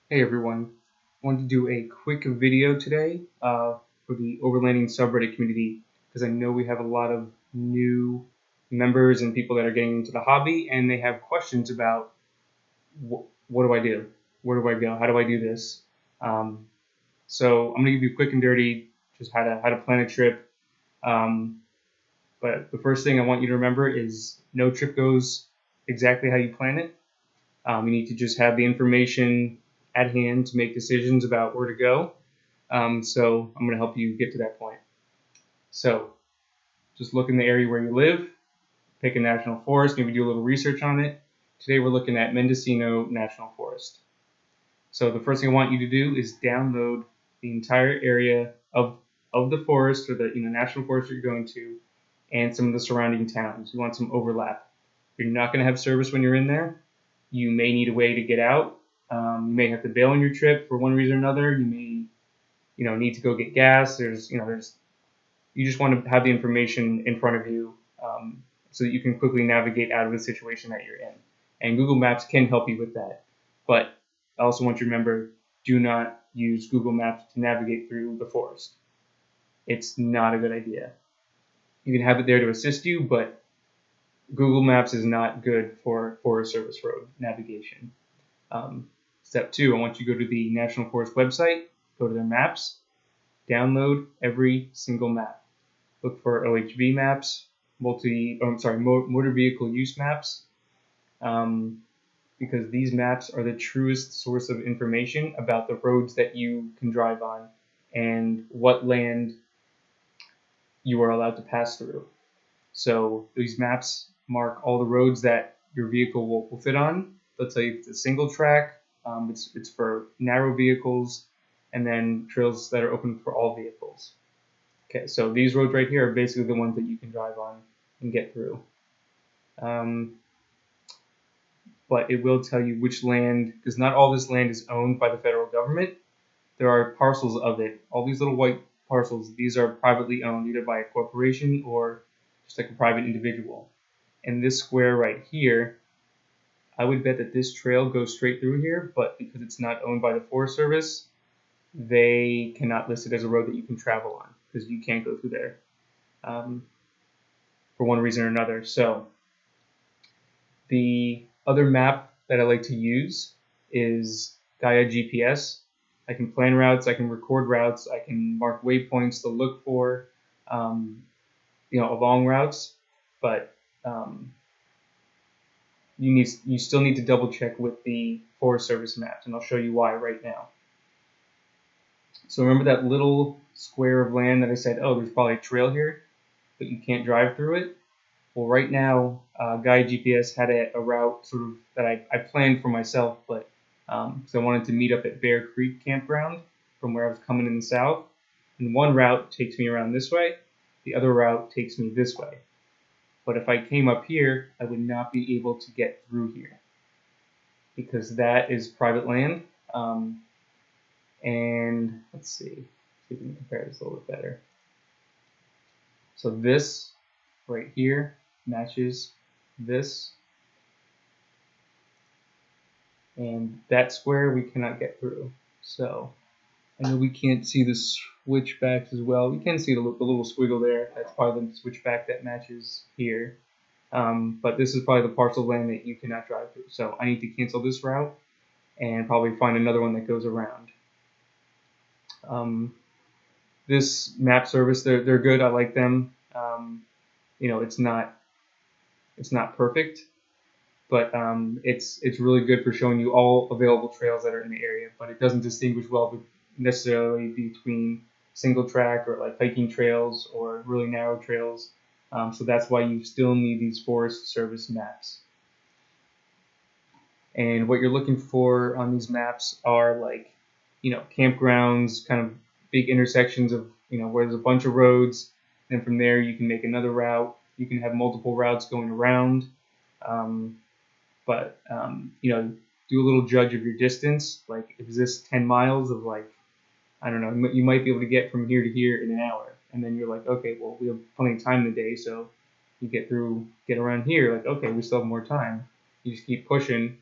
Hey everyone, I wanted to do a quick video today for the Overlanding subreddit community because I know we have a lot of new members and people that are getting into the hobby and they have questions about what do I do? Where do I go? How do I do this? Um, so I'm going to give you quick and dirty just how to plan a trip. Um, but the first thing I want you to remember is no trip goes exactly how you plan it. You need to just have the information at hand to make decisions about where to go. So I'm going to help you get to that point. So just look in the area where you live, pick a national forest, maybe do a little research on it. Today we're looking at Mendocino National Forest. So the first thing I want you to do is download the entire area of the forest or the national forest you're going to, and some of the surrounding towns. You want some overlap. You're not going to have service when you're in there. You may need a way to get out. You may have to bail on your trip for one reason or another. You may need to go get gas. There's you just want to have the information in front of you so that you can quickly navigate out of the situation that you're in. And Google Maps can help you with that. But I also want you to remember, do not use Google Maps to navigate through the forest. It's not a good idea. You can have it there to assist you, but Google Maps is not good for Forest Service road navigation. Step two, I want you to go to the National Forest website, go to their maps, download every single map. Look for OHV maps, motor vehicle use maps, because these maps are the truest source of information about the roads that you can drive on and what land you are allowed to pass through. So these maps mark all the roads that your vehicle will fit on. They'll tell you if it's a single track, it's for narrow vehicles, and then trails that are open for all vehicles. Okay, so these roads right here are basically the ones that you can drive on and get through. Um, but it will tell you which land, because not all this land is owned by the federal government. There are parcels of it. All these little white parcels, these are privately owned either by a corporation or just like a private individual. And this square right here, I would bet that this trail goes straight through here, but because it's not owned by the Forest Service, they cannot list it as a road that you can travel on because you can't go through there um, for one reason or another. So the other map that I like to use is Gaia GPS. I can plan routes, I can record routes, I can mark waypoints to look for, um, along routes, but um, you still need to double check with the Forest Service maps, and I'll show you why right now. So remember that little square of land that I said, oh, there's probably a trail here, but you can't drive through it? Well, right now, Gaia GPS had a route sort of that I planned for myself, but so I wanted to meet up at Bear Creek Campground from where I was coming in the south. And one route takes me around this way, the other route takes me this way. But if I came up here, I would not be able to get through here because that is private land. And let's see if we can compare this a little bit better. So this right here matches this, and that square we cannot get through. So I know we can't see the switchbacks as well. We can see the little squiggle there. That's probably the switchback that matches here. But this is probably the parcel of land that you cannot drive through. So I need to cancel this route and probably find another one that goes around. This map service, they're good. I like them. It's not perfect, but it's really good for showing you all available trails that are in the area. But it doesn't distinguish well necessarily between single track or like hiking trails or really narrow trails. So that's why you still need these Forest Service maps. And what you're looking for on these maps are like, campgrounds, kind of big intersections of, where there's a bunch of roads. And from there, you can make another route. You can have multiple routes going around. But do a little judge of your distance. Like, is this 10 miles of like, I don't know, you might be able to get from here to here in an hour. And then you're like, okay, well, we have plenty of time in the day. So you get around here, like, okay, we still have more time. You just keep pushing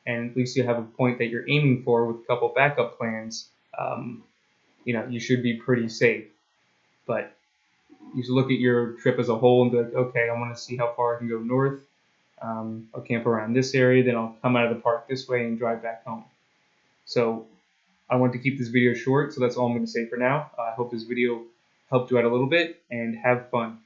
and at least you have a point that you're aiming for with a couple backup plans, you should be pretty safe. But you should look at your trip as a whole and be like, okay, I want to see how far I can go north. I'll camp around this area, then I'll come out of the park this way and drive back home. So I want to keep this video short, so that's all I'm going to say for now. I hope this video helped you out a little bit, and have fun.